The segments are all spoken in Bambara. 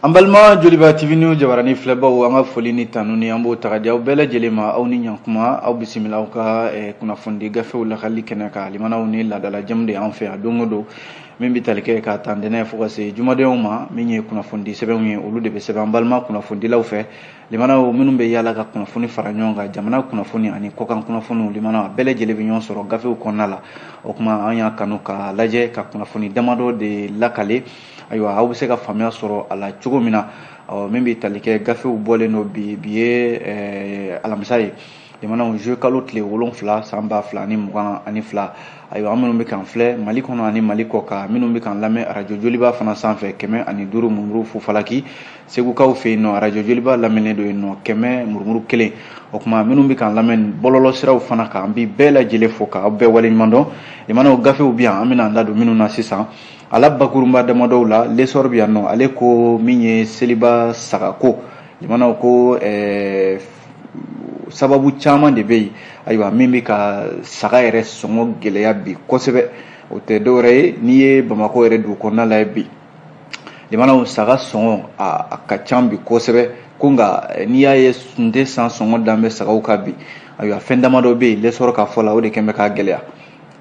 An balima Joliba TV ni jabarani filɛbaw an ka foli ni tanu ni an b'o taga di aw bɛɛ lajɛlen ma aw ni ɲankuma aw bisimila aw ka kunnafoni gafew lakali kɛnɛ kan limanaw ni laadala jamu de an fɛ yan don o don min bɛ tali kɛ ka tantɛnɛ fo ka se jumadenw ma min ye kunnafoni sɛbɛnw ye olu de bɛ sɛbɛn an balima kunnafonidilaw fɛ limanaw minnu bɛ yaala ka kunnafoni fara ɲɔgɔn kan jamana kunnafoni ani kɔkan kunnafoniw limanaw a bɛɛ lajɛlen bɛ ɲɔgɔn sɔrɔ gafew kɔnɔna la o kuma an y'a kanu ka lajɛ ka kunnafoni damadɔ de lakale ayiwa aw bɛ se ka faamuya sɔrɔ a la cogo min na min bɛ tali kɛ gafew bɔlen don bi ye alamisa ye limanaw juwe kalo tile 7 san 2022 ayiwa an minnu bɛ kan filɛ mali kɔnɔ ani mali kɔ kan minnu bɛ kan lamɛn arajo joliba fana sanfɛ 105 murumuru fufalaki segukaw fɛ yen nɔ arajo joliba lamɛnnen don yen nɔ 100 murumuru 1 o kuma minnu bɛ kan lamɛn bɔlɔlɔ siraw fana kan an bɛ bɛɛ lajɛlen fo k'aw bɛɛ waleɲuman dɔn limanaw gafew bɛ yan an bɛna an da don minnu na sisan ala bakurunba damadɔw la lesɔr bɛ yan nɔ ale ko min ye seliba sagako limanaw ko sababu caman de bɛ yen ayiwa min bɛ ka saga yɛrɛ sɔngɔ gɛlɛya bi kosɛbɛ o tɛ dɔwɛrɛ ye n'i ye bamako yɛrɛ dugu kɔnɔna la bi limanaw saga sɔngɔ a ka ca bi kosɛbɛ ko nka n'i y'a ye n tɛ san sɔngɔ dan bɛ sagaw kan bi ayiwa fɛn damadɔ bɛ yen lesɔr ka fɔ la o de kɛn bɛ k'a gɛlɛya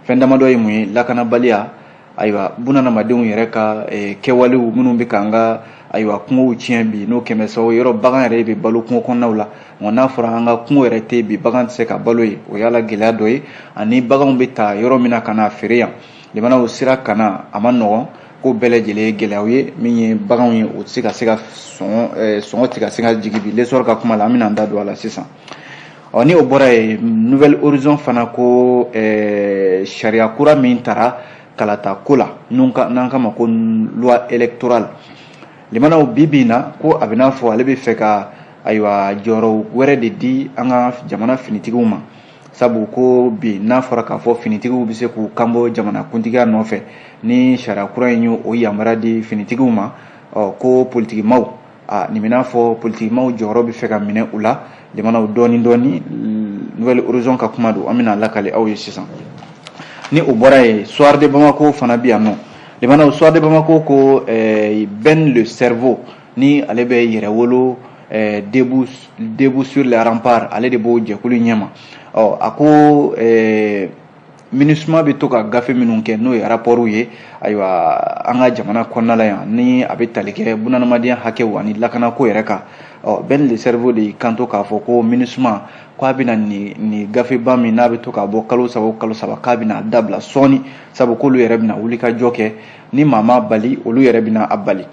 fɛn damadɔ ye mun ye lakanabaliya ayiwa bunadamadenw yɛrɛ ka kɛwalew minnu bɛ k'an ka ayiwa kungow tiɲɛ bi n'o kɛmɛ sababu yɔrɔ bagan yɛrɛ bɛ balo kungo kɔnɔnaw la nka n'a fɔra an ka kungo yɛrɛ tɛ bi bagan tɛ se ka balo ye o y'ala gɛlɛya dɔ ye ani baganw bɛ ta yɔrɔ min na ka na feere yan limanaw sira kana a ma nɔgɔn ko bɛɛ lajɛlen ye gɛlɛyaw ye min ye baganw ye o tɛ se ka sɔngɔ tɛ ka se ka jigin bi lesɔr ka kuma la an bɛna an da don a la sisan ni o bɔra ye nouvelle horizon fana ko sariya kura min tara kalata ko la n'an kama ko loi électorale limanaw bi na ko a bɛ n'a fɔ ale bɛ fɛ ka ayiwa jɔyɔrɔ wɛrɛ de di an ka jamana finitigiw ma sabu ko bi n'a fɔra k'a fɔ finitigiw bɛ se k'u kanbɔ jamanakuntigiya nɔfɛ ni sariya kura in ye o yamaruya di finitigiw ma ko politikimaw nin bɛ n'a fɔ politikimaw jɔyɔrɔ bɛ fɛ ka minɛ u la limanaw dɔɔni nouvelle horizon ka kuma don an bɛna lakale aw ye sisan ni o bɔra ye soir de Bamako fana bɛ yan nɔ limanaw soir de Bamako ko Ben le cerveau ni ale bɛ yɛrɛwolo debout sur les remparts ale de b'o jɛkulu ɲɛma a ko MINUSMA bɛ to ka gafe minnu kɛ n'o ye rapportw ye ayiwa an ka jamana kɔnɔna la yan ni a bɛ tali kɛ bunadamaden hakɛw ani lakanako yɛrɛ kan Ben le cerveau de kanto k'a fɔ ko MINUSMA k'a bɛna nin gafeba min n'a bɛ to ka bɔ kalo saba k'a bɛna dabila sɔɔni sabu k'olu yɛrɛ bɛna wuli ka jɔ kɛ ni maa ma bali olu yɛrɛ bɛna a bali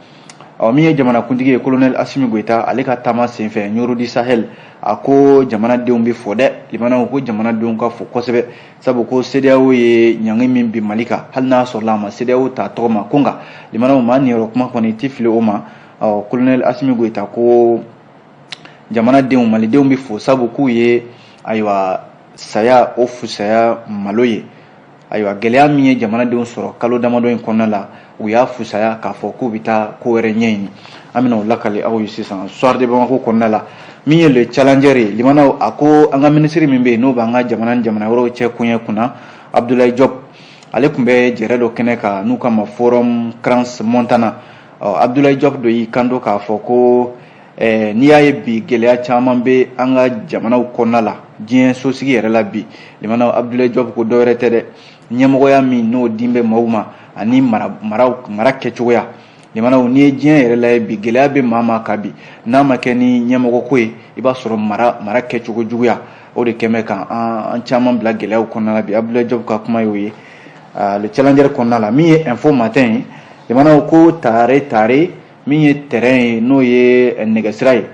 min ye jamanakuntigi ye colonel Asimi Goita ale ka taama senfɛ Ɲorodi Sahel a ko jamanadenw bɛ fɔ dɛ limanaw ko jamanadenw ka fɔ kosɛbɛ sabu ko CEDEAO ye ɲangi min bi Mali kan hali n'a sɔrɔla a ma CEDEAO ta tɔgɔ ma ko nka limanaw maa niyɔrɔ kuma kɔni tɛ fili o ma colonel Asimi Goita ko jamanadenw malidenw bɛ fɔ sabu k'u ye ayiwa saya o fusaya malo ye ayiwa gɛlɛya min ye jamanadenw sɔrɔ kalo damadɔ in kɔnɔna la u y'a fusaya k'a fɔ k'u bɛ taa ko wɛrɛ ɲɛɲini an bɛna o lakale aw ye sisan soir de Bamako kɔnɔna la min ye le challenger ye limanaw a ko an ka minisiri min bɛ yen n'o b'an ka jamana ni jamana wɛrɛw cɛ kuɲɛ kunna Abdoulaye Diop ale tun bɛ jɛrɛ dɔ kɛnɛ kan n'u kama forum Crans Montana Abdoulaye Diop de y'i kanto k'a fɔ ko n'i y'a ye bi gɛlɛya caman bɛ an ka jamanaw kɔnɔna la diɲɛ sosigi yɛrɛ la bi limanaw Abdoulaye Diop ko dɔwɛrɛ tɛ dɛ ɲɛmɔgɔya min n'o din bɛ maaw ma ani mara kɛcogoya limanaw n'i ye diɲɛ yɛrɛ la bi gɛlɛya bɛ maa kan bi n'a ma kɛ ni ɲɛmɔgɔ ko ye i b'a sɔrɔ mara kɛcogo juguya o de kɛmɛ kan an caman bila gɛlɛyaw kɔnɔna la bi Abdoulaye Diop ka kuma y'o ye le challenger kɔnɔna la min ye info matin ye limanaw ko tare min ye terrain ye n'o ye nɛgɛsira ye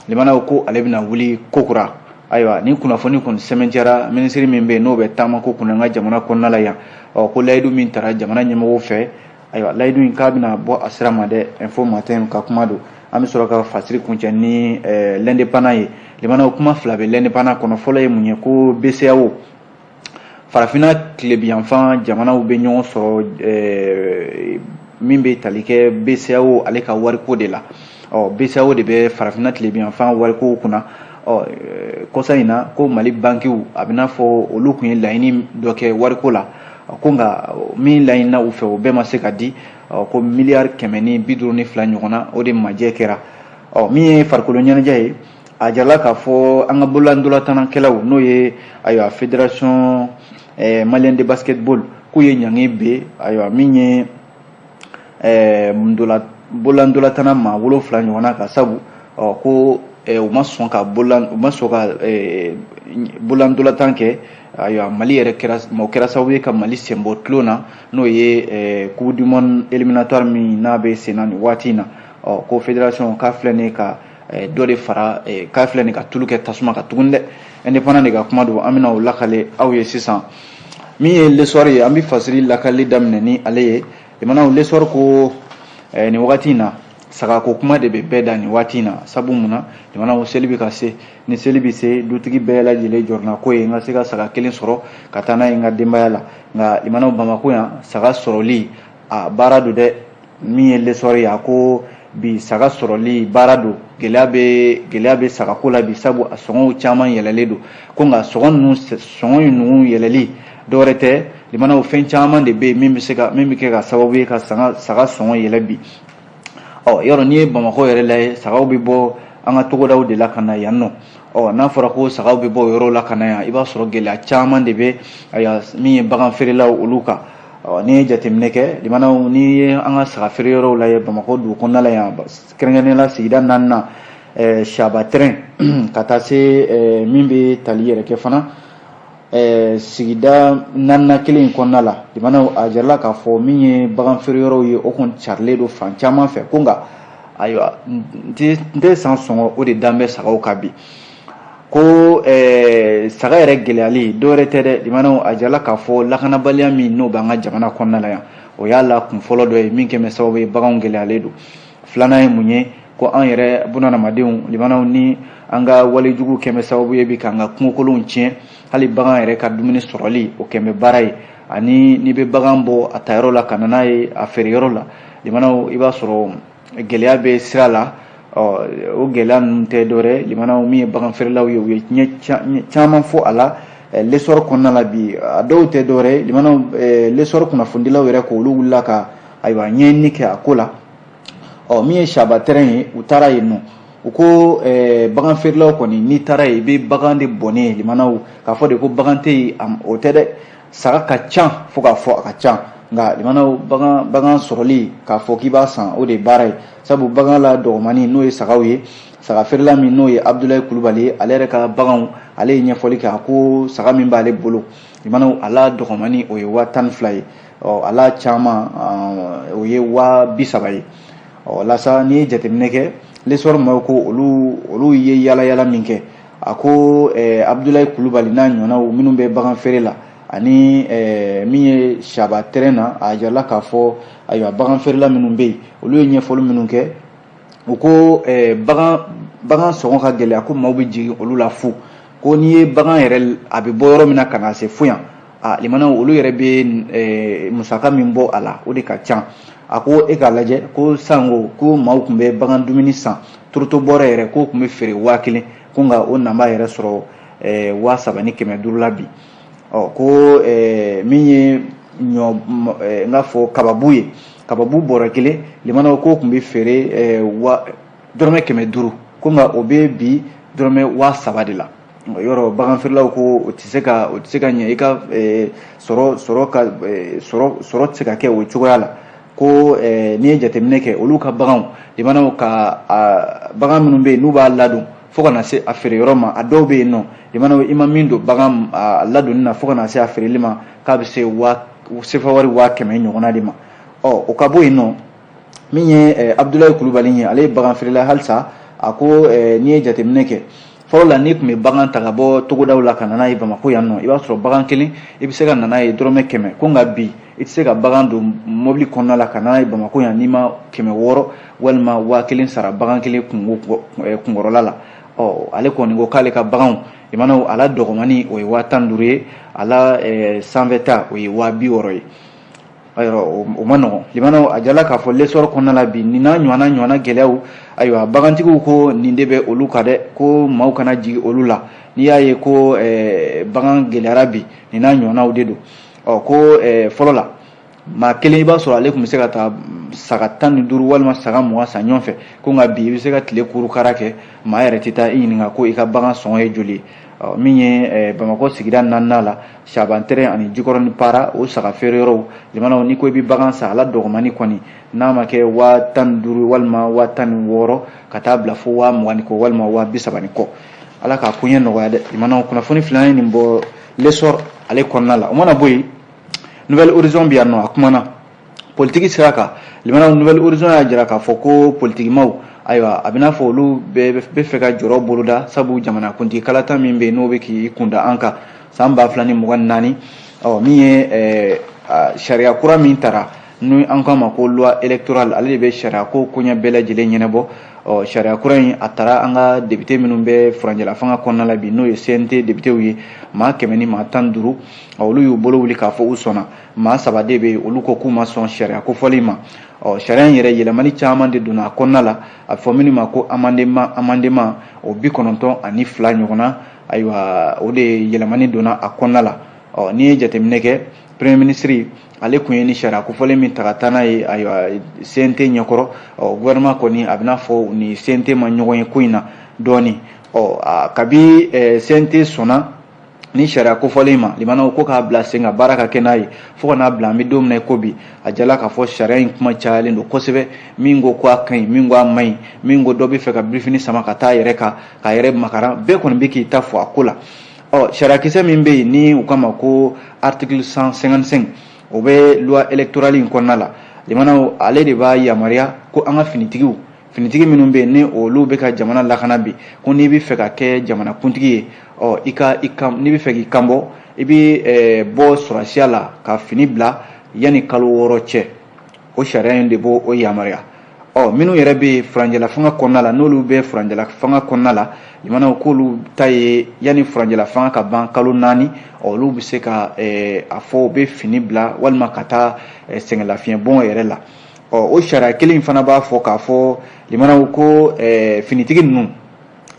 limanaw ko ale bɛna wuli kokura ayiwa ni kunnafoni kɔni sɛmɛntiyara minisiri min bɛ yen n'o bɛ taama ko kunna an ka jamana kɔnɔna la yan ko layidu min tara jamana ɲɛmɔgɔw fɛ ayiwa layidu in k'a bɛna bɔ a sira ma dɛ info matin ka kuma don an bɛ sɔrɔ ka fasiri kuncɛ ni l'indépendant ye limanaw kuma fila bɛ l'indépendant kɔnɔ fɔlɔ ye mun ye ko BCEAO farafinna tilebiyanfan jamanaw bɛ ɲɔgɔn sɔrɔ min bɛ tali kɛ BCEAO ale ka wariko de la BCEAO de bɛ farafinna tilebiyanfan wariko kunna kɔsa in na ko Mali bankiw a bɛ n'a fɔ olu tun ye laɲini dɔ kɛ wariko la ko nka min laɲinina u fɛ o bɛɛ ma se ka di ko miliyari 152 ɲɔgɔnna o de majɛ kɛra min ye farikolo ɲɛnajɛ ye a jarala k'a fɔ an ka bololandolatanakɛlaw n'o ye ayiwa fédération malien de basketball k'u ye ɲangi be ayiwa min ye bololandolatana maa 7 ɲɔgɔnna ka sabu ko u ma sɔn ka bololandolatan kɛ ayiwa mali yɛrɛ kɛra sababu ye ka mali senbɔ tulon na n'o ye coupe du monde éliminatoire min n'a bɛ sen na nin waati in na ko fédération k'a filɛ nin ka dɔ de fara k'a filɛ nin ka tulu kɛ tasuma kan tuguni dɛ indépendant de ka kuma don an bɛna o lakale aw ye sisan min ye l'histoire ye an bɛ fasiri lakali daminɛ ni ale ye jamanaw l'histoire ko nin wagati in na sagako kuma de bɛ bɛɛ da nin waati in na sabu mun na jamanaw seli bɛ ka se ni seli bɛ se dutigi bɛɛ lajɛlen jɔrɔna ko ye n ka se ka saga kelen sɔrɔ ka taa n'a ye n ka denbaya la nka jamanaw Bamako yan saga sɔrɔli a baara don dɛ min ye l'histoire ye a ko bi saga sɔrɔli baara don gɛlɛya bɛ sagako la bi sabu a sɔngɔw caman yɛlɛlen don ko nka sɔngɔ ninnu yɛlɛli dɔwɛrɛ tɛ jamanaw fɛn caman de bɛ yen min bɛ kɛ ka sababu ye ka saga sɔngɔ yɛlɛ bi yɔrɔ n'i ye Bamako yɛrɛ lajɛ sagaw bɛ bɔ an ka togodaw de la ka na yan nɔ n'a fɔra ko sagaw bɛ bɔ o yɔrɔ la ka na yan i b'a sɔrɔ gɛlɛya caman de bɛ min ye bagan feerelaw olu kan n'i ye jateminɛ kɛ jamanaw n'i ye an ka saga feere yɔrɔw lajɛ Bamako dugu kɔnɔna la yan kɛrɛnkɛrɛnnenya la sigida 4nan Saba terrain ka taa se min bɛ tali yɛrɛ kɛ fana sigida 4nan kelen in kɔnɔna la jamanaw a jarala k'a fɔ min ye bagan feere yɔrɔw ye o kɔni carilen don fan caman fɛ ko nka ayiwa n tɛ san sɔngɔ o de dan bɛ sagaw kan bi ko saga yɛrɛ gɛlɛyali dɔwɛrɛ tɛ dɛ jamanaw a jarala k'a fɔ lakanabaliya min n'o b'an ka jamana kɔnɔna la yan o y'a la kun fɔlɔ dɔ ye min kɛmɛ sababu ye baganw gɛlɛyalen don filanan ye mun ye ko an yɛrɛ bunadamadenw jamanaw ni an ka walejugu kɛmɛ sababu ye bi k'an ka kungokolonw tiɲɛ hali bagan yɛrɛ ka dumuni sɔrɔli o kɛmɛ baara ye ani n'i bɛ bagan bɔ a tayɔrɔ la ka na n'a ye a feereyɔrɔ la jamanaw i b'a sɔrɔ gɛlɛya bɛ sira la o gɛlɛya ninnu tɛ dɔwɛrɛ jamanaw min ye bagan feerelaw ye u ye ɲɛ caman fɔ a la l'essor kɔnɔna la bi a dɔw tɛ dɔwɛrɛ jamanaw l'essor kunnafonidilaw yɛrɛ k'olu wulila ka ayiwa ɲɛɲini kɛ a ko la min ye Saba terrain ye u taara yen nɔ u ko bagan feerelaw kɔni n'i taara yen i bɛ bagan de bɔnnen limanaw k'a fɔ de ko bagan tɛ yen o tɛ dɛ saga ka ca fo k'a fɔ a ka ca nka limanaw bagan sɔrɔli k'a fɔ k'i b'a san o de ye baara ye sabu bagan la dɔgɔmani n'o ye sagaw ye saga feerela min n'o ye Abdulayi Kulubali ale yɛrɛ ka baganw ale ye ɲɛfɔli kɛ a ko saga min b'ale bolo limanaw a la dɔgɔmani o ye 12,000 ye a la caman o ye 30,000 ye lasa n'i ye jateminɛ kɛ l'histoire ma ko olu ye yala min kɛ a ko Abdulayi Kulubali n'a ɲɔgɔnnaw minnu bɛ bagan feere la ani min ye Saba terrain na a jarala k'a fɔ ayiwa bagan feerela minnu bɛ yen olu ye ɲɛfɔli minnu kɛ u ko bagan sɔngɔ ka gɛlɛya ko maaw bɛ jigin olu la fu ko n'i ye bagan yɛrɛ a bɛ bɔ yɔrɔ min na ka na se fu yan limanaw olu yɛrɛ bɛ musaka min bɔ a la o de ka ca a ko e k'a lajɛ ko sango ko maaw tun bɛ bagan dumuni san turuto bɔrɛ yɛrɛ ko tun bɛ feere 1000 ko nka o namba yɛrɛ sɔrɔ 7,500 la bi ko min ye n k'a fɔ kababu ye kababu bɔrɛ 1 limanaw ko tun bɛ feere dɔrɔmɛ 500 ko nka o bɛ bi dɔrɔmɛ 7,000 de la yɔrɔ bagan feerelaw ko o tɛ se ka ɲɛ i ka sɔrɔ tɛ se ka kɛ o cogoya la ko n'i ye jateminɛ kɛ olu ka baganw limanaw ka bagan minnu bɛ yen n'u b'a ladon fo ka na se a feere yɔrɔ ma a dɔw bɛ yen nɔ limanaw i ma min don bagan ladonni na fo ka na se a feereli ma k'a bɛ se sefa wari 100 ɲɔgɔnna de ma o ka bɔ yen nɔ min ye Abdulayi Kulubali ye ale ye bagan feerela halisa a ko n'i ye jateminɛ kɛ fɔlɔ la n'i tun bɛ bagan ta ka bɔ togodaw la ka na n'a ye Bamako yan nɔ i b'a sɔrɔ bagan kelen i bɛ se ka na n'a ye dɔrɔmɛ 100 ko nka bi i tɛ se ka bagan don mobili kɔnɔna la ka na n'a ye Bamako yan n'i ma 600 walima 1000 sara bagan kelen kunkɔrɔla la ale kɔni ko k'ale ka baganw limanaw a la dɔgɔmani o ye 15,000 ye a la sanfɛta o ye 60,000 ye o ma nɔgɔn limanaw a jala k'a fɔ l'essor kɔnɔna la bi nin n'a ɲɔgɔnna gɛlɛyaw ayiwa bagantigiw ko nin de bɛ olu kan dɛ ko maaw kana jigin olu la n'i y'a ye ko bagan gɛlɛyara bi nin n'a ɲɔgɔnnaw de don ko fɔlɔ la maa kelen i b'a sɔrɔ ale tun bɛ se ka taa saga 15 walima saga 20 san ɲɔgɔn fɛ ko nka bi i bɛ se ka tile kurukara kɛ maa yɛrɛ tɛ taa i ɲininka ko i ka bagan sɔngɔ ye joli ye min ye Bamakɔ sigida 4nan la Sabantere ani Jikɔrɔ ni Para o saga feere yɔrɔw limanaw ni ko i bɛ bagan san ala dɔgɔmani kɔni n'a ma kɛ 15 walima 16 ka taa bila fo 20 kɔ walima 30 kɔ ala k'a ko ɲɛ nɔgɔya dɛ limanaw kunnafoni filanan nin bɔ l'essor ale kɔnɔna la o mana bɔ yen Nouvelle Horizon bi yan nɔ a kumana politique sira kan limanaw Nouvelle Horizon y'a jira k'a fɔ ko politique maw ayiwa a bɛna fɔ olu bɛ fɛ ka jɔrɔ boloda sabu jamana kuntigi kalata min bɛ n'o bɛ k'i kunda an kan san 2024 min ye sariya kura min tara n'o an k'a ma ko loi électorale ale de bɛ sariya ko koɲɛ bɛɛ lajɛlen ɲɛnabɔ sariya kura in a taara an ka député minnu bɛ furanjɛla fanga kɔnɔna la bi n'o ye CNT députéw ye maa 100 ni maa 15 olu y'u bolo wuli k'a fɔ u sɔnna maa 3 de bɛ olu ko k'u ma sɔn sariya kofɔli ma sariya in yɛrɛ yɛlɛmani caman de donna a kɔnɔna la a bɛ fɔ minnu ma ko amendement o 92 ɲɔgɔnna ayiwa o de yɛlɛmani donna a kɔnɔna la n'i ye jateminɛ kɛ premier ministre ale kun ye ni sariya kofɔlen min ta ka taa n'a ye ayiwa CNT ɲɛkɔrɔ gouvernement kɔni a bɛna fɔ ni CNT ma ɲɔgɔn ye ko in na dɔɔni kabi CNT sɔnna ni sariya kofɔlen ma limanaw ko k'a bila sen ka baara ka kɛ n'a ye fo ka n'a bila an bɛ don min na i ko bi a jala k'a fɔ sariya in kuma cayalen don kosɛbɛ min ko a ka ɲi min ko a ma ɲi min ko dɔ bɛ fɛ ka birifini sama ka taa yɛrɛ kan k'a yɛrɛ makara bɛɛ kɔni bɛ k'i ta fɔ a ko la sariya kisɛ min bɛ yen ni u kama ko article 155 o bɛ loi électorale in kɔnɔna la limanaw ale de b'a yamaruya ko an ka finitigi minnu bɛ yen ni olu bɛ ka jamana lakana bi ko n'i bɛ fɛ ka kɛ jamana kuntigi ye n'i bɛ fɛ k'i kanbɔ i bɛ bɔ sɔrɔsiya la ka fini bila yanni kalo 6 cɛ o sariya in de b'o yamaruya minnu yɛrɛ bɛ furanjɛla fanga kɔnɔna la n'olu bɛ furanjɛla fanga kɔnɔna la limanaw k'olu ta ye yanni furanjɛla fanga ka ban kalo 4 olu bɛ se ka a fɔ u bɛ fini bila walima ka taa sɛgɛnlafiɲɛbɔn yɛrɛ la o sariya kelen fana b'a fɔ k'a fɔ limanaw ko finitigi ninnu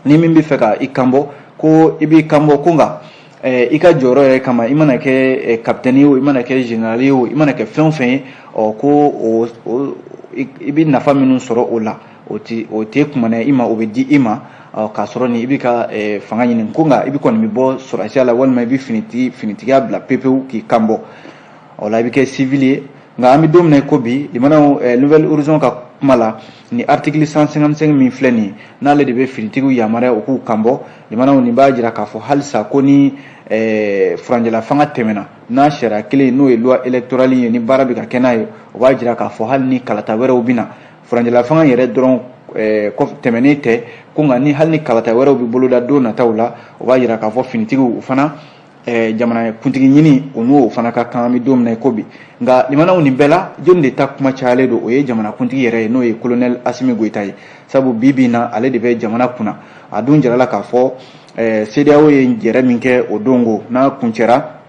ni min bɛ fɛ ka i kanbɔ ko i b'i kanbɔ ko nka i ka jɔyɔrɔ yɛrɛ kama i mana kɛ kapitɛni ye o i mana kɛ général ye o i mana kɛ fɛn o fɛn ye ko i bɛ nafa minnu sɔrɔ o la o tɛ kumana i ma o bɛ di i ma k'a sɔrɔ ni i bɛ ka fanga ɲini ko nka i bɛ kɔni bɛ bɔ sɔrɔsiya la walima i bɛ finitigiya bila pepewu k'i kanbɔ o la i bɛ kɛ civil ye nka an bɛ don min na i ko bi limanaw Nouvelle Horizon ka kuma la ni article 155 min filɛ nin n'ale de bɛ finitigiw yamaruya u k'u kanbɔ limanaw nin b'a jira k'a fɔ halisa ko ni furanjɛla fanga tɛmɛna n'a sariya kelen n'o ye loi électorale ye ni baara bɛ ka kɛ n'a ye o b'a jira k'a fɔ hali ni kalata wɛrɛw bɛ na furanjɛla fanga yɛrɛ dɔrɔn tɛmɛnen tɛ ko nka ni hali ni kalata wɛrɛw bɛ boloda don nataw la o b'a jira k'a fɔ finitigiw u fana jamana kuntigi ɲini o n'o fana ka kan an bɛ don min na i ko bi nka limanaw nin bɛɛ la jɔnni de ta kuma cayalen don o ye jamana kuntigi yɛrɛ ye n'o ye colonel Asimi Goyita ye sabu bi bi in na ale de bɛ jamana kunna a dun jarala k'a fɔ CEDEAO ye jɛrɛ min kɛ o don ko n'a kuncɛra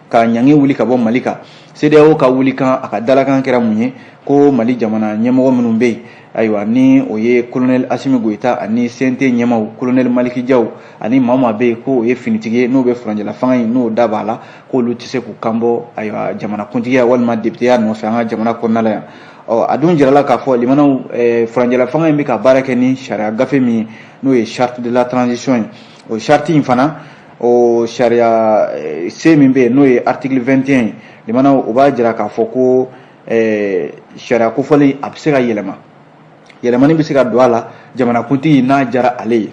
ka ɲangi wuli ka bɔ Mali kan CEDEAO ka wuli kan a ka dalakan kɛra mun ye ko Mali jamana ɲɛmɔgɔ minnu bɛ yen ayiwa ni o ye colonel Asimi Goyita ani CNT ɲɛmaw colonel Maliki Jaw ani maa bɛ yen ko o ye finitigi ye n'o bɛ furanjɛla fanga in n'o da b'a la k'olu tɛ se k'u kanbɔ ayiwa jamana kuntigiya walima députéya nɔfɛ an ka jamana kɔnɔna la yan a dun jirala k'a fɔ limanaw furanjɛla fanga in bɛ ka baara kɛ ni sariya gafe min n'o ye charte de la transition ye o charte in fana o sariya C min bɛ yen n'o ye article 21 ye limanaw o b'a jira k'a fɔ ko sariya kofɔli a bɛ se ka yɛlɛmani bɛ se ka don a la jamana kuntigi n'a jara ale ye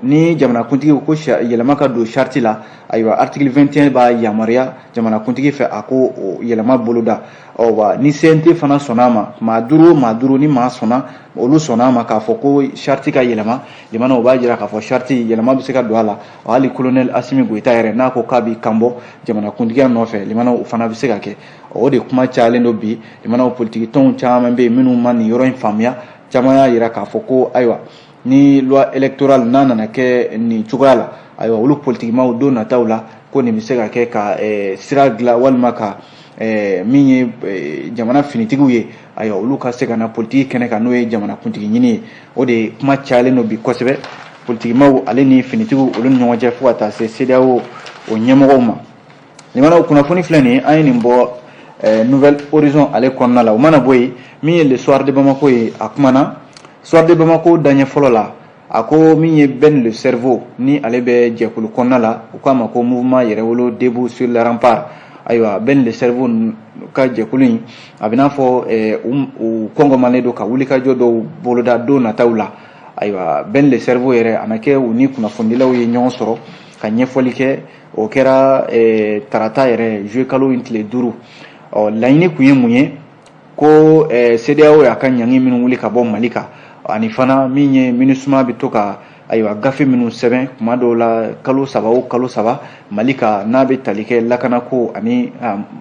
ni jamana kuntigi ko yɛlɛma ka don charte la ayiwa article 21 b'a yamaruya jamana kuntigi fɛ a ko o yɛlɛma boloda wa ni CNT fana sɔnna a ma maa duuru ni maa sɔnna olu sɔnna a ma k'a fɔ ko charte ka yɛlɛma limanaw o b'a jira k'a fɔ charte yɛlɛma bɛ se ka don a la hali colonel Asimi Goyita yɛrɛ n'a ko k'a b'i kanbɔ jamana kuntigiya nɔfɛ limanaw o fana bɛ se ka kɛ o de kuma cayalen don bi limanaw politiki tɔnw caman bɛ yen minnu ma nin yɔrɔ in faamuya caman y'a jira k'a fɔ ko ayiwa ni loi électorale n'a nana kɛ nin cogoya la ayiwa olu politikimaw don nataw la ko nin bɛ se ka kɛ ka sira dilan walima ka min ye jamana finitigiw ye ayiwa olu ka se ka na politiki kɛnɛ kan n'o ye jamana kuntigi ɲini ye o de kuma cayalen don bi kosɛbɛ politikimaw ale ni finitigiw olu ni ɲɔgɔn cɛ fo ka taa se CEDEAO o ɲɛmɔgɔw ma limanaw kunnafoni filɛ nin ye an ye nin bɔ Nouvelle Horizon ale kɔnɔna la o mana bɔ yen min ye le soir de Bamako ye a kumana soir de Bamako daɲɛ fɔlɔ la a ko min ye Ben le cerveau ni ale bɛ jɛkulu kɔnɔna la u k'a ma ko mouvement yɛrɛwolo debout sur les remparts ayiwa Ben le cerveau ka jɛkulu in a bɛ n'a fɔ u kɔngɔmalen don ka wulikajɔ dɔw boloda don nataw la ayiwa Ben le cerveau yɛrɛ a ma kɛ u ni kunnafonidilaw ye ɲɔgɔn sɔrɔ ka ɲɛfɔli kɛ o kɛra tarata yɛrɛ juillet kalo in tile 5 laɲini kun ye mun ye ko CEDEAO y'a ka ɲangi minnu wuli ka bɔ Mali kan ani fana min ye MINUSMA bɛ to ka ayiwa gafe minnu sɛbɛn kuma dɔw la kalo 3 o kalo 3 Mali kan n'a bɛ tali kɛ lakanako ani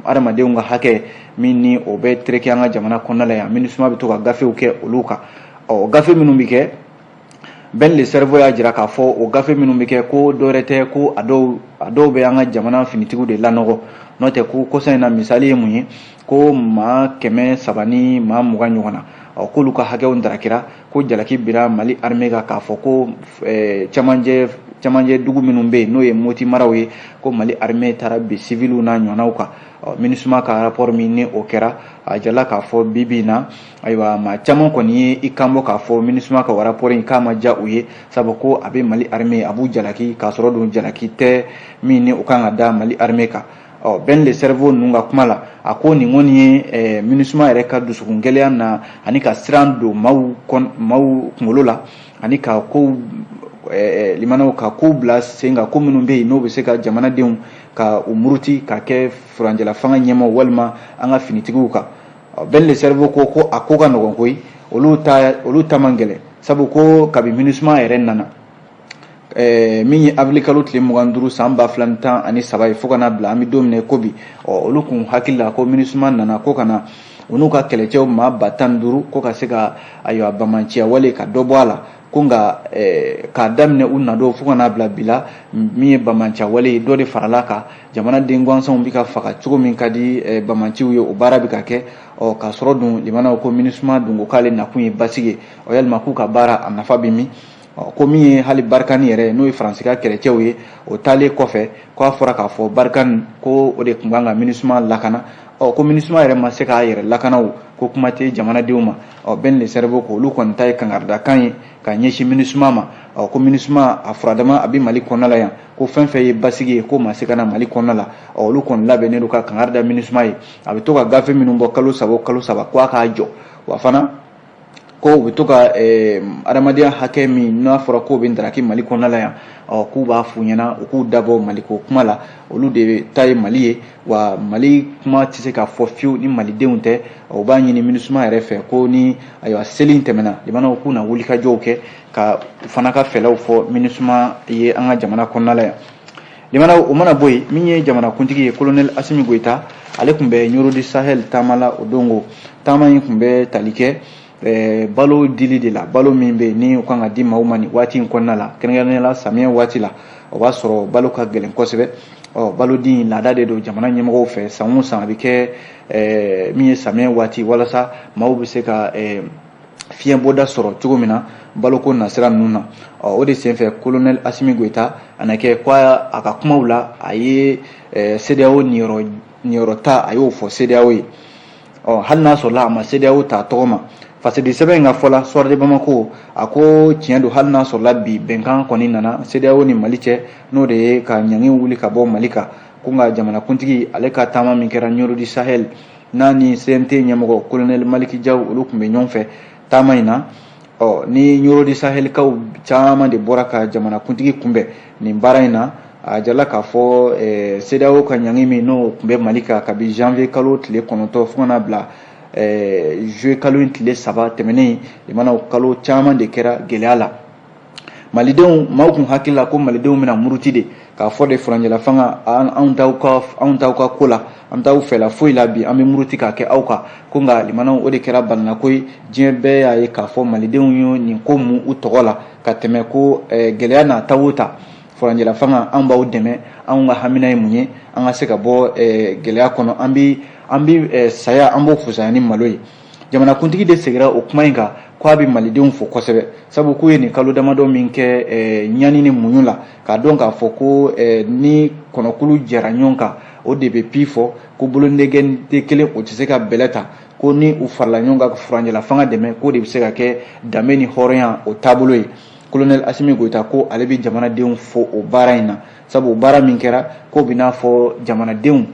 adamadenw ka hakɛ min ni o bɛ tereke an ka jamana kɔnɔna la yan MINUSMA bɛ to ka gafew kɛ olu kan gafe minnu bɛ kɛ Ben le cerveau y'a jira k'a fɔ o gafe minnu bɛ kɛ ko dɔwɛrɛ tɛ ko a dɔw bɛ an ka jamana finitigiw de lanɔgɔ n'o tɛ ko kɔsa in na misali ye mun ye ko maa 300 ni maa 20 ɲɔgɔn na k'olu ka hakɛw darakira ko jalaki bira Mali armée kan k'a fɔ ko cɛmancɛ dugu minnu bɛ yen n'o ye Moti maraw ye ko Mali armée taara bin civiliw n'a ɲɔgɔnnaw kan MINUSMA ka rapport min ni o kɛra a jala k'a fɔ bibi in na ayiwa maa caman kɔni ye i kanbɔ k'a fɔ MINUSMA ka rapport in k'a ma diya u ye sabu ko a bɛ Mali armée a b'u jalaki k'a sɔrɔ don jalaki tɛ min ni o kan ka da Mali armée kan Ben le cerveau ninnu ka kuma la a ko nin kɔni ye MINUSMA yɛrɛ ka dusukun gɛlɛya na ani ka siran don maaw kunkolo la ani ka kow limanaw ka kow bila sen kan ko minnu bɛ yen n'o bɛ se ka jamanadenw ka u muruti ka kɛ furanjɛla fanga ɲɛmaw walima an ka finitigiw kan Ben le cerveau ko a ko ka nɔgɔn koyi olu ta man gɛlɛn sabu ko kabi MINUSMA yɛrɛ nana min ye avril kalo tile 25 san 2013 ye fo kana bila an bɛ don min na ko bi olu kun hakili la ko MINUSMA nana ko kana u n'u ka kɛlɛcɛw maa 15,000 ko ka se ka ayiwa bamanciya wale ka dɔ bɔ a la ko nka k'a daminɛ u nadon fo kana bila bila min ye bamanciya wale dɔ de farala kan jamanaden gansanw bɛ ka faga cogo min ka di bamanciw ye o baara bɛ ka kɛ k'a sɔrɔ dun limanaw ko MINUSMA dun ko k'ale nakun ye basigi ye yalima k'u ka baara a nafa bɛ min ko min ye hali Barikani yɛrɛ n'o ye Faransi ka kɛlɛcɛw ye o taalen kɔfɛ k'a fɔra k'a fɔ Barikani ko o de tun kan ka MINUSMA lakana ko MINUSMA yɛrɛ ma se k'a yɛrɛ lakana ko kuma tɛ jamanadenw ma Ben le cerveau ko olu kɔni ta ye kangaridakan ye ka ɲɛsin MINUSMA ma ko MINUSMA a furadama a bɛ Mali kɔnɔna la yan ko fɛn fɛn ye basigi ye ko ma se ka na Mali kɔnɔna la olu kɔni labɛnnen don ka kangari da MINUSMA ye a bɛ to ka gafe minnu bɔ kalo 3 o kalo 3 ko a k'a jɔ wa fana ko u bɛ to ka adamadenya hakɛ min n'a fɔra ko bɛ daraki Mali kɔnɔna la yan k'u b'a f'u ɲɛna u k'u dabɔ Mali ko kuma la olu de ta ye Mali ye wa Mali kuma tɛ se ka fɔ fiyewu ni malidenw tɛ u b'a ɲini MINUSMA yɛrɛ fɛ ko ni ayiwa seli tɛmɛna limanaw k'u na wulikajɔw kɛ ka u fana ka fɛlɛw fɔ MINUSMA ye an ka jamana kɔnɔna la yan limanaw o mana bɔ yen min ye jamanakuntigi ye colonel Asimi Goita ale tun bɛ Ɲorodi Sahel taama la o dongo taama in tun bɛ tali kɛ balo dili de la balo min bɛ ni u kan ka di maaw ma nin waati in kɔnɔna la kɛrɛnkɛrɛnnenya la samiyɛ waati la o b'a sɔrɔ balo ka gɛlɛn kosɛbɛ balo di laada de don jamana ɲɛmɔgɔw fɛ san o san a bɛ kɛ min ye samiyɛ waati walasa maaw bɛ se ka fiɲɛ bɔda sɔrɔ cogo min na baloko nasira ninnu na o de senfɛ colonel Asimi Goita a na kɛ ko a ka kumaw la a ye CEDEAO niyɔrɔta a y'o fɔ CEDEAO ye hali n'a sɔrɔla a ma CEDEAO ta tɔgɔ ma fasidi sɛbɛn in ka fɔla soir de Bamako a ko tiɲɛ don hali n'a sɔrɔla bi bɛnkan kɔni nana CEDEAO ni Mali cɛ n'o de ye ka ɲangi wuli ka bɔ Mali kan ko nka jamanakuntigi ale ka taama min kɛra Ɲorodi Sahel n'a ni CNT ɲɛmɔgɔ colonel Maliki Jaw olu tun bɛ ɲɔgɔn fɛ taama in na ni Ɲorodi Sahel kaw caman de bɔra ka jamanakuntigi kunbɛn nin baara in na a jala k'a fɔ CEDEAO ka ɲangi min n'o tun bɛ Mali kan kabi janvier kalo tile 9 fo kana bila juillet kalo in tile 3 tɛmɛnen limanaw kalo caman de kɛra gɛlɛya la malidenw maaw kun hakili la ko malidenw bɛna muruti de k'a fɔ de furanjɛla fanga anw t'aw ka ko la an t'aw fɛla foyi la bi an bɛ muruti k'a kɛ aw kan ko nka limanaw o de kɛra balinako ye diɲɛ bɛɛ y'a ye k'a fɔ malidenw ye nin ko mun u tɔgɔ la ka tɛmɛ ko gɛlɛya n'a ta o ta furanjɛla fanga an b'aw dɛmɛ anw ka hamina ye mun ye an ka se ka bɔ gɛlɛya kɔnɔ an bi saya an b'o fusaya ni malo ye jamanakuntigi de segira o kuma in kan ko a bɛ malidenw fo kosɛbɛ sabu k'u ye nin kalo damadɔ min kɛ ɲani ni muɲu la k'a dɔn k'a fɔ ko ni kɔnɔkulu jɛra ɲɔgɔn kan o de bɛ pi fɔ ko bolonɛgɛ tɛ kelen o tɛ se ka bɛlɛ ta ko ni u farala ɲɔgɔn kan furanjɛla fanga dɛmɛ k'o de bɛ se ka kɛ danbe ni hɔrɔnya o taabolo ye colonel Asimi Goita ko ale bɛ jamanadenw fo o baara in na sabu o baara min kɛra k'o bɛ n'a fɔ jamanadenw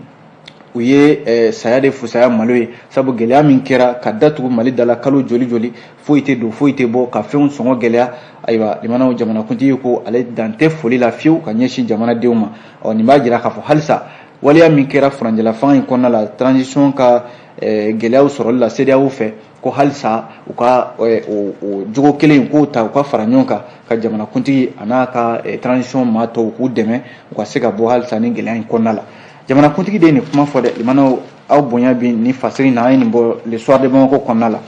u ye saya de fusaya malo ye sabu gɛlɛya min kɛra ka datugu Mali dala kalo joli joli foyi tɛ don foyi tɛ bɔ ka fɛnw sɔngɔ gɛlɛya ayiwa limanaw jamanakuntigi ko ale dan tɛ foli la fiyewu ka ɲɛsin jamanadenw ma nin b'a jira k'a fɔ halisa waleya min kɛra furanjɛla fanga in kɔnɔna la transition ka gɛlɛyaw sɔrɔli la CEDEAO fɛ ko halisa u ka o jogo kelen k'o ta u ka fara ɲɔgɔn kan ka jamanakuntigi a n'a ka transition maa tɔw k'u dɛmɛ u ka se ka bɔ halisa ni gɛlɛya in kɔnɔna la jamanakuntigi de ye nin kuma fɔ dɛ limanaw aw bonya bi ni fasiri na an ye nin bɔ le soir de Bamako kɔnɔna la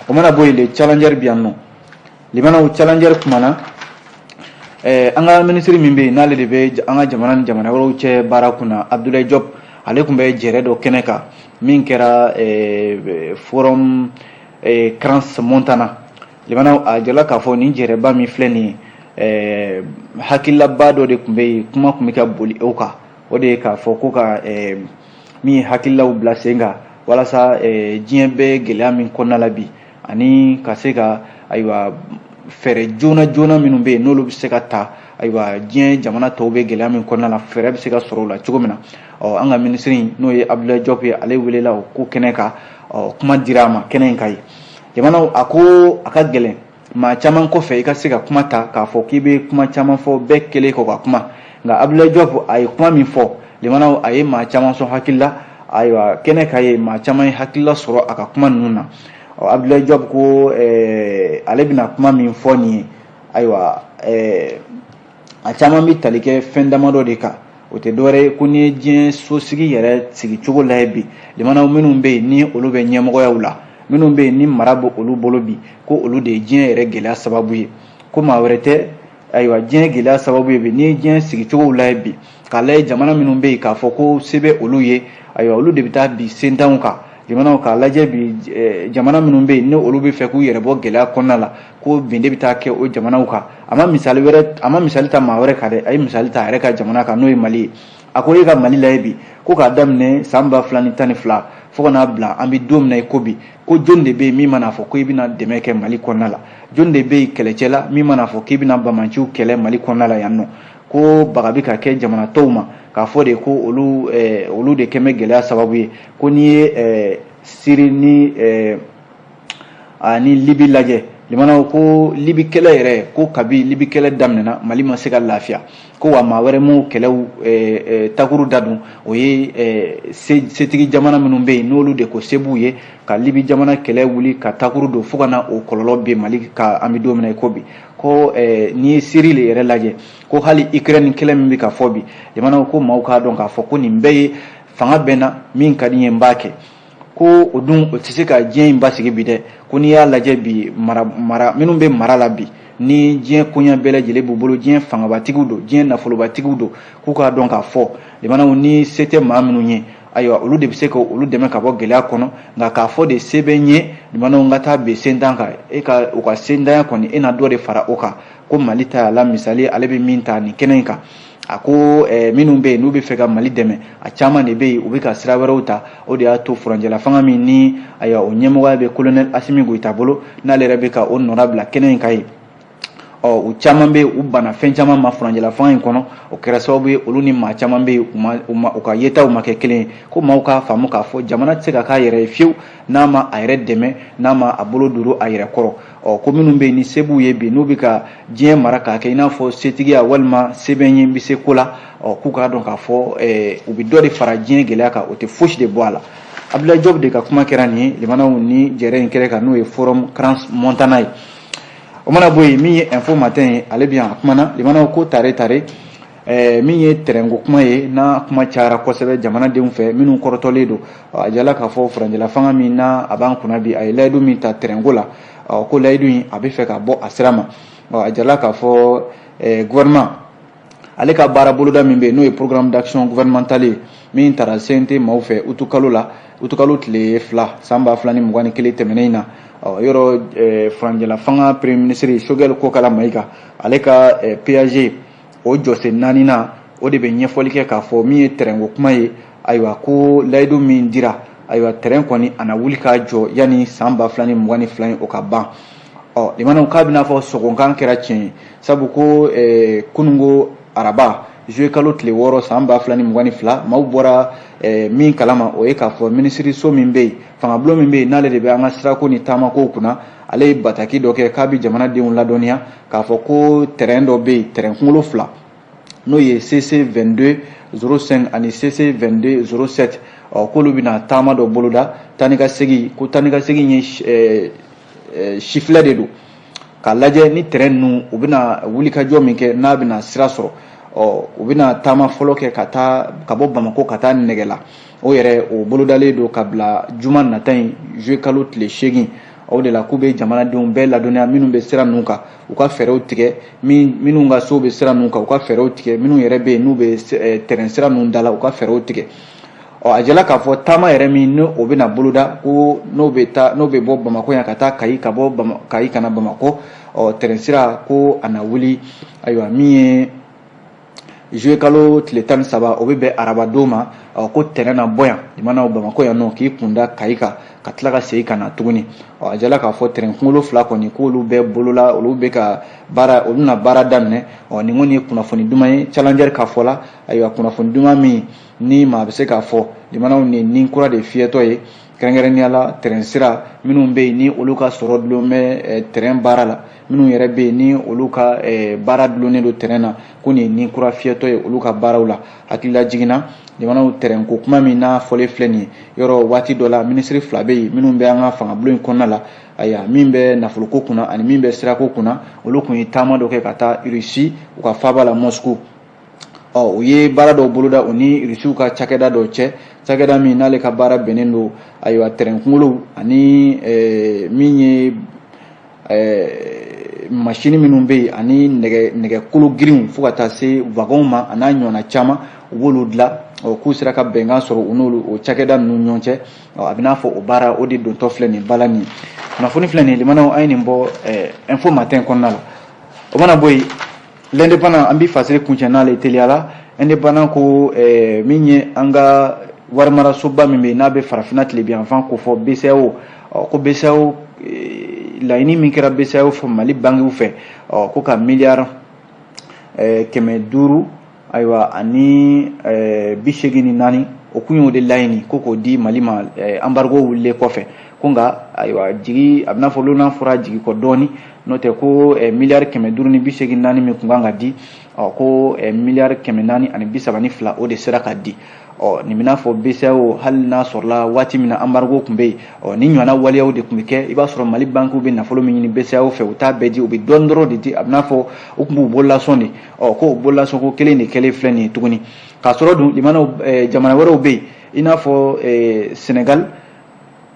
o mana bɔ yen le challenger bi yan nɔ limanaw challenger kuma na an ka minisiri min bɛ yen n'ale de bɛ an ka jamana ni jamana wɛrɛw cɛ baara kunna Abdoulaye Diop ale tun bɛ jɛrɛ dɔ kɛnɛ kan min kɛra forum Crans Montana limanaw a jala k'a fɔ nin jɛrɛba min filɛ nin ye hakililaba dɔ de tun bɛ yen kuma tun bɛ ka boli o kan o de ye k'a fɔ ko ka min hakililaw bila sen kan walasa diɲɛ bɛ gɛlɛya min kɔnɔna la bi ani ka se ka ayiwa fɛɛrɛ joona joona minnu bɛ yen n'olu bɛ se ka ta ayiwa diɲɛ jamana tɔw bɛ gɛlɛya min kɔnɔna la fɛɛrɛ bɛ se ka sɔrɔ o la cogo min na an ka minisiri n'o ye Abdoulaye Diop ye ale welela o ko kɛnɛ kan kuma dira a ma kɛnɛ in ka ye jamanaw a ko a ka gɛlɛn maa caman kɔfɛ i ka se ka kuma ta k'a fɔ k'i bɛ kuma caman fɔ bɛɛ kelen kɔ ka kuma nka Abdoulaye Diop a ye kuma min fɔ limanaw a ye maa caman sɔn hakili la ayiwa kɛnɛ ka ye maa caman ye hakilila sɔrɔ a ka kuma ninnu na Abdoulaye Diop ko ale bɛna kuma min fɔ nin ye ayiwa a caman bɛ tali kɛ fɛn damadɔ de kan o tɛ dɔwɛrɛ ye ko ni ye diɲɛ sosigi yɛrɛ sigicogo lajɛ bi limanaw minnu bɛ yen ni olu bɛ ɲɛmɔgɔyaw la minnu bɛ yen ni mara bɛ olu bolo bi ko olu de ye diɲɛ yɛrɛ gɛlɛya sababu ye ko maa wɛrɛ tɛ ayiwa diɲɛ gɛlɛya sababu ye bi ni ye diɲɛ sigicogow lajɛ bi k'a lajɛ jamana minnu bɛ yen k'a fɔ ko se bɛ olu ye ayiwa olu de bɛ taa bi sentanw kan jamanaw k'a lajɛ bi jamana minnu bɛ yen ni olu bɛ fɛ k'u yɛrɛ bɔ gɛlɛya kɔnɔna la ko bin de bɛ taa kɛ o jamanaw kan a ma misali ta maa wɛrɛ kan dɛ a ye misali ta a yɛrɛ ka jamana kan n'o ye Mali ye a ko e ka Mali lajɛ bi ko k'a daminɛ san 2012 fo ka n'a bila an bɛ don min na i ko bi ko jɔn de bɛ yen min mana fɔ ko i bɛna dɛmɛ kɛ Mali kɔnɔna la jɔn de bɛ yen kɛlɛcɛ la min mana fɔ k'i bɛna bamanciw kɛlɛ Mali kɔnɔna la yan nɔ ko baga bɛ ka kɛ jamana tɔw ma k'a fɔ de ko olu de kɛmɛ gɛlɛya sababu ye ko n'i ye Siri ni Libi lajɛ limanaw ko Libi kɛlɛ yɛrɛ ko kabi Libi kɛlɛ daminɛna Mali ma se ka lafiya ko wa maa wɛrɛ m'o kɛlɛw takuru dadun o ye setigi jamana minnu bɛ yen n'olu de ko se b'u ye ka Libi jamana kɛlɛ wuli ka takuru don fo ka na o kɔlɔlɔ bɛ Mali ka an bɛ don min na i ko bi ko n'i ye Siri le yɛrɛ lajɛ ko hali Ukraine kɛlɛ min bɛ ka fɔ bi limanaw ko maaw k'a dɔn k'a fɔ ko nin bɛɛ ye fanga bɛ na min ka di n ye n b'a kɛ ko o dun o tɛ se ka diɲɛ in basigi bi dɛ ko n'i y'a lajɛ bi mara minnu bɛ mara la bi ni diɲɛ koɲɛ bɛɛ lajɛlen b'u bolo diɲɛ fangabatigiw don diɲɛ nafolobatigiw don k'u k'a dɔn k'a fɔ limanaw ni se tɛ maa minnu ye ayiwa olu de bɛ se ka olu dɛmɛ ka bɔ gɛlɛya kɔnɔ nka k'a fɔ de se bɛ n ye limanaw ka taa ben sentan kan u ka sentanya kɔni e na dɔ de fara o kan ko Mali ta y'a la misali ale bɛ min ta nin kɛnɛ in kan a ko minnu bɛ yen n'u bɛ fɛ ka Mali dɛmɛ a caman de bɛ yen u bɛ ka sira wɛrɛw ta o de y'a to furanjɛla fanga min ni ayiwa o ɲɛmɔgɔya bɛ colonel Asimi Goita bolo n'ale yɛrɛ bɛ ka o nɔra bila kɛnɛ in kan ye u caman bɛ u bana fɛn caman ma furanjɛla fanga in kɔnɔ o kɛra sababu ye olu ni maa caman bɛ yen u ka yetaw ma kɛ kelen ye ko maaw k'a faamu k'a fɔ jamana tɛ se ka k'a yɛrɛ ye fiyewu n'a ma a yɛrɛ dɛmɛ n'a ma a bolo don a yɛrɛ kɔrɔ ko minnu bɛ yen ni se b'u ye bi n'u bɛ ka diɲɛ mara k'a kɛ i n'a fɔ setigiya walima se bɛ n ye n bɛ se ko la k'u k'a dɔn k'a fɔ u bɛ dɔ de fara diɲɛ gɛlɛya kan o tɛ fosi de bɔ a la Abdoulaye Diop de ka kuma kɛra nin ye limanaw ni jɛrɛ in kɛra kan n'o ye forum Crans Montana ye o mana bɔ yen min ye info matin ye ale bɛ yan a kumana limanaw ko tare min ye tɛrɛnko kuma ye n'a kuma cayara kosɛbɛ jamanadenw fɛ minnu kɔrɔtɔlen don a jala k'a fɔ furanjɛla fanga min n'a a b'an kunna bi a ye layidu min ta tɛrɛnko la ko layidu in a bɛ fɛ ka bɔ a sira ma a jala k'a fɔ gouvernement ale ka baara boloda min bɛ n'o ye programme d'action gouvernementale min taara CNT maaw fɛ utukalo la utukalo tile 2 san 2021 tɛmɛnen na yɔrɔ faranjɛla fanga premier ministre Choguel Kokala Mayiga ale ka PAG o jɔsen 4 na o de bɛ ɲɛfɔli kɛ k'a fɔ min ye terrain ko kuma ye ayiwa ko layidu min dira ayiwa terrain kɔni ana wuli k'a jɔ yani san 2022 o ka ban limanaw k'a bɛna fɔ sɔgɔnkan kɛra tiɲɛ ye sabu ko kunungo araba juillet kalo tile 6 san 2022 maaw bɔra min kalama o ye k'a fɔ minisiriso min bɛ yen fangabulon min bɛ yen n'ale de bɛ an ka sirako ni taamakow kunna ale ye bataki dɔ kɛ k'a bɛ jamanadenw ladɔnniya k'a fɔ ko terrain dɔ bɛ yen terrain kunkolo 2 n'o ye CC 22 05 ani CC 22 07 k'olu bɛna taama dɔ boloda tani ka segin ko tani ka segin ye chifflet de don k'a lajɛ ni terrain ninnu u bɛna wulikajɔ min kɛ n'a bɛna sira sɔrɔ u bɛna taama fɔlɔ kɛ ka bɔ Bamako ka taa Nɛgɛla o yɛrɛ o bolodalen don ka bila juma nata in juillet kalo tile 8 o de la k'u bɛ jamanadenw bɛɛ ladɔnniya minnu bɛ sira ninnu kan u ka fɛɛrɛw tigɛ minnu ka so bɛ sira ninnu kan u ka fɛɛrɛw tigɛ minnu yɛrɛ bɛ yen n'u bɛ terrain sira ninnu da la u ka fɛɛrɛw tigɛ a jala k'a fɔ taama yɛrɛ min n'o bɛna boloda ko n'o bɛ bɔ Bamako yan ka taa Kayi ka bɔ Kayi kana Bamako terrain sira ko a na wuli ayiwa min ye juillet kalo tile 13 o bɛ bɛn araba don ma ko terrain na bɔ yan limanaw Bamako yan nɔ k'i kunda Kayi kan ka tila ka segin ka na tuguni a jala k'a fɔ terrain kunkolo 2 kɔni k'olu bɛɛ bolola olu bɛ ka baara olu na baara daminɛ nin kɔni ye kunnafoni duman ye challenger ka fɔ la ayiwa kunnafoni duman min ni maa bɛ se k'a fɔ limanaw ni kura de fiyɛtɔ ye kɛrɛnkɛrɛnnenya la terrain sira minnu bɛ yen ni olu ka sɔrɔ dulon bɛ terrain baara la minnu yɛrɛ bɛ yen ni olu ka baara dulonnen don terrain na ko nin ye ni kura fiyɛtɔ ye olu ka baaraw la hakilila jiginna limanaw terrain ko kuma min n'a fɔlen filɛ nin ye yɔrɔ waati dɔ la minisiri 2 bɛ yen minnu bɛ an ka fangabulon in kɔnɔna la ayiwa min bɛ nafoloko kunna ani min bɛ sirako kunna olu kun ye taama dɔ kɛ ka taa Russie u ka faaba la Moscou u ye baara dɔw boloda u ni Russiw ka cakɛda dɔw cɛ cakɛda min n'ale ka baara bɛnnen don ayiwa terrain kunkolo ani min ye machine minnu bɛ yen ani nɛgɛkolo girinw fo ka taa se wagon ma a n'a ɲɔgɔnna caman u b'olu dilan k'u sera ka bɛnkan sɔrɔ u n'olu o cakɛda ninnu ɲɔgɔn cɛ a bɛ n'a fɔ o baara o de dontɔ filɛ nin bala nin kunnafoni filɛ nin limanaw an ye nin bɔ info matin kɔnɔna la o mana bɔ yen l'indépendant an bɛ fasiri kuncɛ n'ale teliya la indépendant ko min ye an ka warimarasoba min bɛ yen n'a bɛ farafinna tilebiyanfan ko fɔ BCEAO ko BCEAO laɲini min kɛra BCEAO fɛ Mali bangiw fɛ ko ka miliyari 500 ayiwa ani 84 o kun y'o de laɲini ko k'o di Mali ma embargo wulilen kɔfɛ ko nka ayiwa jigi a bɛna fɔ lona fɔra jigi kɔ dɔɔni n'o tɛ ko miliyari 584 min kun kan ka di ko miliyari 432 o de sera ka di nin bɛna fɔ BCEAO hali n'a sɔrɔla waati min na embargo kun bɛ yen ni ɲɔgɔnna waleyaw de kun bɛ kɛ i b'a sɔrɔ Mali banquiw bɛ nafolo min ɲini BCEAO fɛ u t'a bɛɛ di u bɛ dɔɔni dɔrɔn de di a bɛna fɔ u kun b'u bololasɔn de ko o bololasɔn ko kelen de kɛlen filɛ nin ye tuguni k'a sɔrɔ dun limanaw jamana wɛrɛw bɛ yen i n'a fɔ Senegal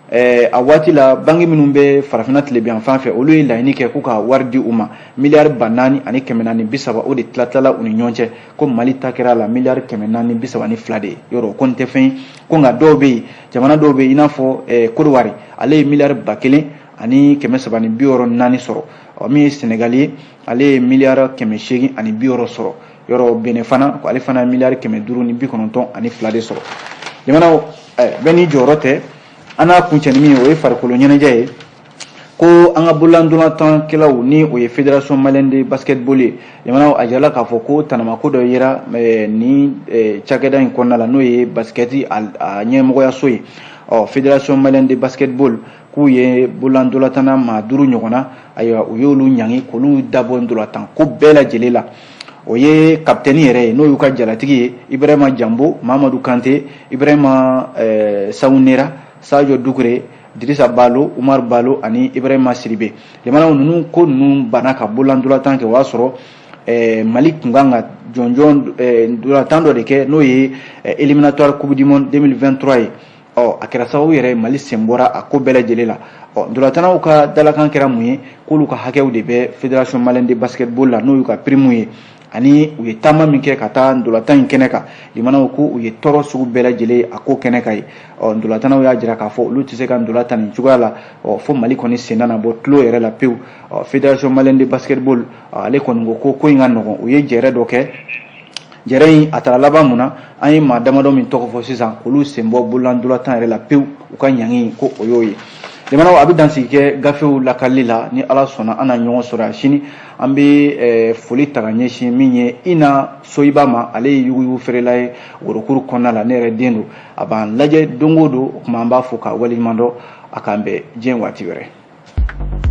a waati la banque minnu bɛ farafinna tilebiyanfan fɛ olu ye laɲini kɛ k'u ka wari di u ma miliyari 430 ani 430 o de tilatila u ni ɲɔgɔn cɛ ko Mali ta kɛra la miliyari 432 de ye yɔrɔ ko nin tɛ fɛn ye ko nka dɔw bɛ yen jamana dɔw bɛ yen i n'a fɔ Côte d'Ivoire ale ye miliyari 1000 ani 364 sɔrɔ min ye Senegal ye ale ye miliyari 860 sɔrɔ yɔrɔ Benin fana ale fana ye miliyari 592 de sɔrɔ jamanaw bɛɛ ni jɔyɔrɔ tɛ an n'a kuncɛ min o ye farikolo ɲɛnajɛ ye ko an ka bololandolantankɛlaw ni o ye fédération malienne de basketball ye jamanaw a jirala k'a fɔ ko tanamako dɔ yera ni cakɛda in kɔnɔna la n'o ye basketi a ɲɛmɔgɔyaso ye fédération malienne de basketball k'u ye bololandolantanna maa 5 ɲɔgɔnna ayiwa u y'olu ɲangi k'olu dabɔ ndolantan ko bɛɛ lajɛlen la o ye kapitɛni yɛrɛ ye n'o y'u ka jalatigi ye Ibrahima Jambo Mamadou Kanté Ibrahima Saounera Sadio Doucouré Dirisa Balo Umar Balo ani Ibrahima Siribe limanaw ninnu ko ninnu banna ka bololandolantan kɛ o y'a sɔrɔ Mali kun kan ka jɔnjɔn ndolantan dɔ de kɛ n'o ye éliminatoire coupe du monde 2023 ye a kɛra sababu yɛrɛ Mali sen bɔra a ko bɛɛ lajɛlen la ndolantannaw ka dalakan kɛra mun ye k'olu ka hakɛw de bɛ fédération malienne de basketball la n'o y'u ka prime ye ani u ye taama min kɛ ka taa ndolatan in kɛnɛ kan limanaw ko u ye tɔɔrɔ sugu bɛɛ lajɛlen a ko kɛnɛ kan ye ndolatanaw y'a jira k'a fɔ olu tɛ se ka ndolatan nin cogoya la fo Mali kɔni sen nana bɔ tulo yɛrɛ la pewu Fédération Malienne de Basketball ale kɔni ko in ka nɔgɔn u ye jɛrɛ dɔ kɛ jɛrɛ in a taara laban mun na an ye maa damadɔ min tɔgɔ fɔ sisan olu sen bɔ bololandolatan yɛrɛ la pewu u ka ɲangi ko o y'o ye jamanaw a bɛ dansigi kɛ gafew lakalili la ni Ala sɔnna an na ɲɔgɔn sɔrɔ yan sini an bɛ foli ta ka ɲɛsin min ye Ina Soyiba ma ale ye yuguyugu feerela ye worokuru kɔnɔna la ne yɛrɛ den don a b'an lajɛ don o don o tuma an b'a fɔ ka waleɲuman dɔn a k'an bɛn diɲɛ waati wɛrɛ